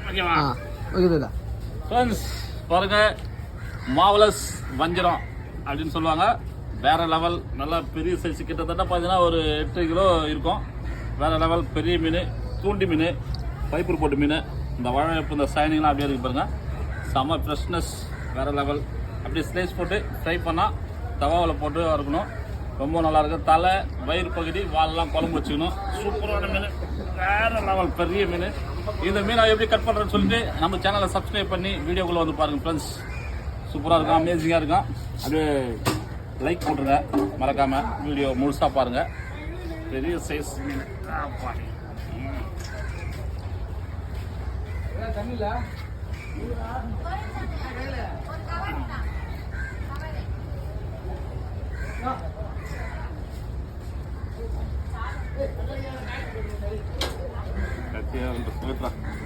ஓகேவா? ஓகே தாத்தா. ஃப்ரெண்ட்ஸ் பாருங்க, மாவலஸ் வஞ்சிரம் அப்படின்னு சொல்லுவாங்க. வேற லெவல், நல்லா பெரிய சைஸ், கிட்டத்தட்ட பார்த்தீங்கன்னா ஒரு 8 கிலோ இருக்கும். வேற லெவல் பெரிய மீன், தூண்டி மீன், பைப்பர் போட்டு மீன். இந்த வாழைப்பு இந்த சைனிங்லாம் அப்படியே இருக்கு பாருங்க. செம்ம ஃப்ரெஷ்னஸ், வேற லெவல். அப்படியே ஸ்லைஸ் போட்டு ஃப்ரை பண்ணால் தவாவில் போட்டு வறுக்கணும். ரொம்ப நல்லா இருக்கு. தலை, வயிறு பகுதி, வாலெல்லாம் குழம்பு வச்சுக்கணும். சூப்பரான மீன், வேற லெவல் பெரிய மீன். இந்த மீனை எப்படி கட் பண்ணுறேன்னு சொல்லிட்டு நம்ம சேனலை சப்ஸ்கிரைப் பண்ணி வீடியோக்குள்ளே வந்து பாருங்கள் ஃப்ரெண்ட்ஸ். சூப்பராக இருக்கும், அமேசிங்காக இருக்கும். அப்படியே லைக் போட்டுருங்க மறக்காமல், வீடியோ முழுசாக பாருங்கள். பெரிய சைஸ் மீன். கத்தியா